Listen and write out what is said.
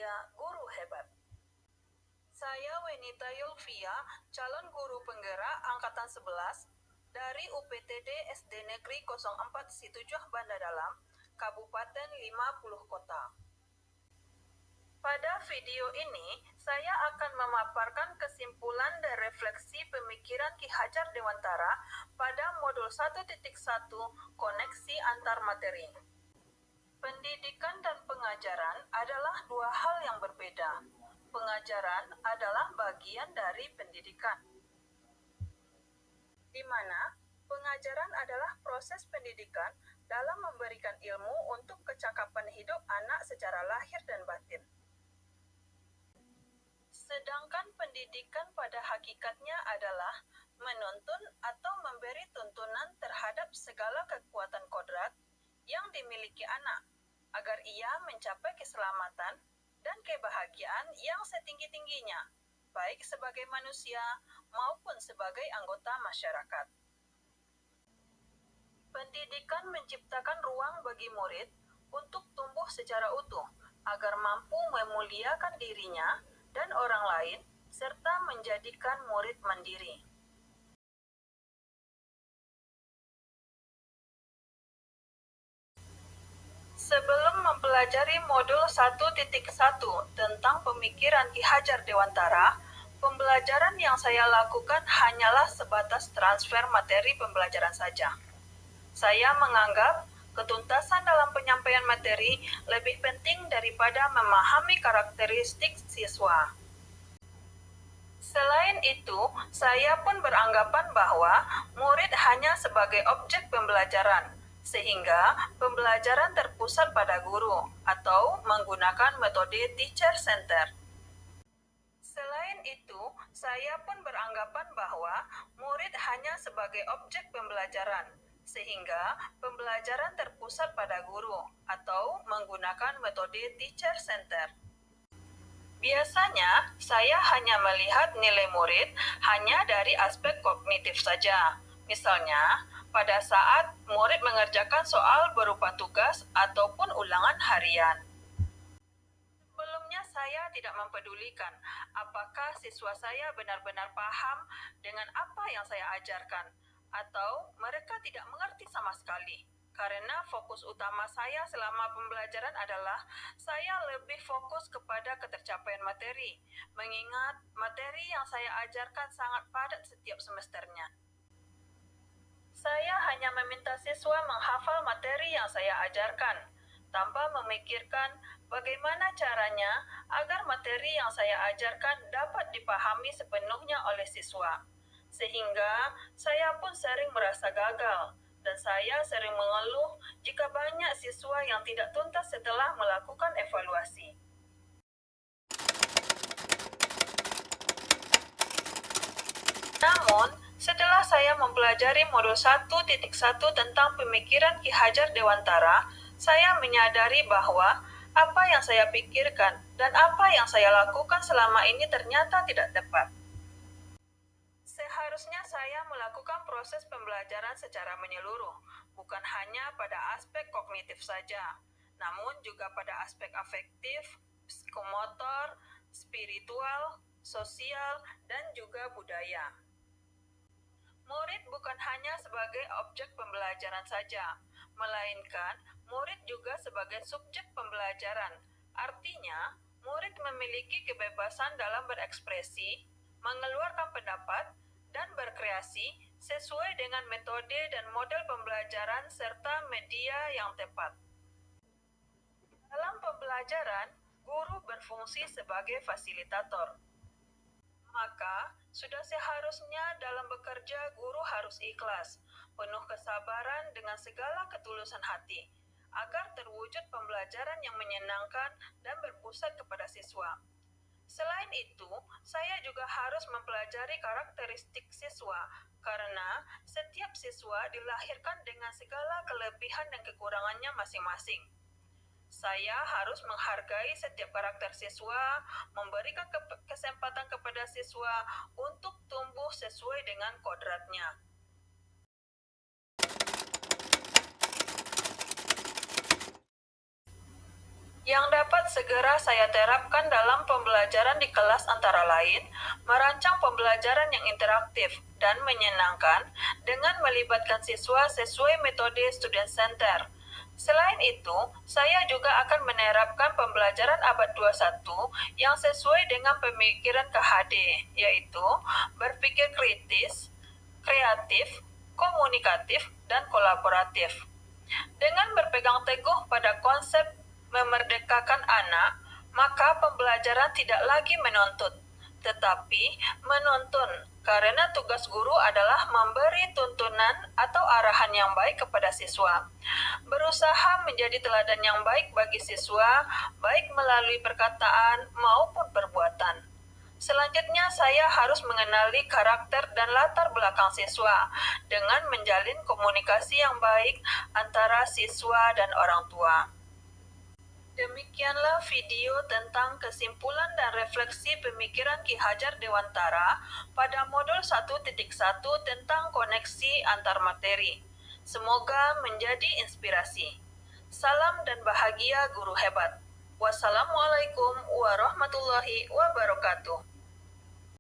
Rahasia Guru Hebat. Saya Wenita Yulvia, calon guru penggerak Angkatan 11 dari UPTD SD Negeri 04 Situjuh Banda Dalam, Kabupaten 50 Kota. Pada video ini, saya akan memaparkan kesimpulan dan refleksi pemikiran Ki Hajar Dewantara pada modul 1.1 koneksi antar materi. Pendidikan dan pengajaran adalah dua hal yang berbeda. Pengajaran adalah bagian dari pendidikan, di mana pengajaran adalah proses pendidikan dalam memberikan ilmu untuk kecakapan hidup anak secara lahir dan batin. Sedangkan pendidikan pada hakikatnya adalah menuntun atau memberi tuntunan terhadap segala kekuatan kodrat yang dimiliki anak, agar ia mencapai keselamatan dan kebahagiaan yang setinggi-tingginya, baik sebagai manusia maupun sebagai anggota masyarakat. Pendidikan menciptakan ruang bagi murid untuk tumbuh secara utuh, agar mampu memuliakan dirinya dan orang lain, serta menjadikan murid mandiri. Sebelum mempelajari modul 1.1 tentang pemikiran Ki Hajar Dewantara, pembelajaran yang saya lakukan hanyalah sebatas transfer materi pembelajaran saja. Saya menganggap ketuntasan dalam penyampaian materi lebih penting daripada memahami karakteristik siswa. Selain itu, saya pun beranggapan bahwa murid hanya sebagai objek pembelajaran, sehingga pembelajaran terpusat pada guru atau menggunakan metode teacher center. Selain itu, saya pun beranggapan bahwa murid hanya sebagai objek pembelajaran, sehingga pembelajaran terpusat pada guru atau menggunakan metode teacher center. Biasanya, saya hanya melihat nilai murid hanya dari aspek kognitif saja. Misalnya, pada saat murid mengerjakan soal berupa tugas ataupun ulangan harian. Sebelumnya saya tidak mempedulikan apakah siswa saya benar-benar paham dengan apa yang saya ajarkan, atau mereka tidak mengerti sama sekali. Karena fokus utama saya selama pembelajaran adalah saya lebih fokus kepada ketercapaian materi, mengingat materi yang saya ajarkan sangat padat setiap semesternya. Saya hanya meminta siswa menghafal materi yang saya ajarkan, tanpa memikirkan bagaimana caranya agar materi yang saya ajarkan dapat dipahami sepenuhnya oleh siswa. Sehingga saya pun sering merasa gagal, dan saya sering mengeluh jika banyak siswa yang tidak tuntas setelah melakukan evaluasi. Namun, setelah saya mempelajari modul 1.1 tentang pemikiran Ki Hajar Dewantara, saya menyadari bahwa apa yang saya pikirkan dan apa yang saya lakukan selama ini ternyata tidak tepat. Seharusnya saya melakukan proses pembelajaran secara menyeluruh, bukan hanya pada aspek kognitif saja, namun juga pada aspek afektif, psikomotor, spiritual, sosial, dan juga budaya. Murid bukan hanya sebagai objek pembelajaran saja, melainkan murid juga sebagai subjek pembelajaran. Artinya, murid memiliki kebebasan dalam berekspresi, mengeluarkan pendapat, dan berkreasi sesuai dengan metode dan model pembelajaran serta media yang tepat. Dalam pembelajaran, guru berfungsi sebagai fasilitator. Maka, sudah seharusnya dalam bekerja guru harus ikhlas, penuh kesabaran dengan segala ketulusan hati, agar terwujud pembelajaran yang menyenangkan dan berpusat kepada siswa. Selain itu, saya juga harus mempelajari karakteristik siswa, karena setiap siswa dilahirkan dengan segala kelebihan dan kekurangannya masing-masing. Saya harus menghargai setiap karakter siswa, memberikan kesempatan kepada siswa untuk tumbuh sesuai dengan kodratnya. Yang dapat segera saya terapkan dalam pembelajaran di kelas antara lain, merancang pembelajaran yang interaktif dan menyenangkan dengan melibatkan siswa sesuai metode student center. Selain itu, saya juga akan menerapkan pembelajaran abad 21 yang sesuai dengan pemikiran KHD, yaitu berpikir kritis, kreatif, komunikatif, dan kolaboratif. Dengan berpegang teguh pada konsep memerdekakan anak, maka pembelajaran tidak lagi menuntut, tetapi menuntun, karena tugas guru adalah memberi tuntunan atau arahan yang baik kepada siswa. Berusaha menjadi teladan yang baik bagi siswa, baik melalui perkataan maupun perbuatan. Selanjutnya, saya harus mengenali karakter dan latar belakang siswa dengan menjalin komunikasi yang baik antara siswa dan orang tua. Demikianlah video tentang kesimpulan dan refleksi pemikiran Ki Hajar Dewantara pada modul 1.1 tentang koneksi antar materi. Semoga menjadi inspirasi. Salam dan bahagia guru hebat. Wassalamualaikum warahmatullahi wabarakatuh.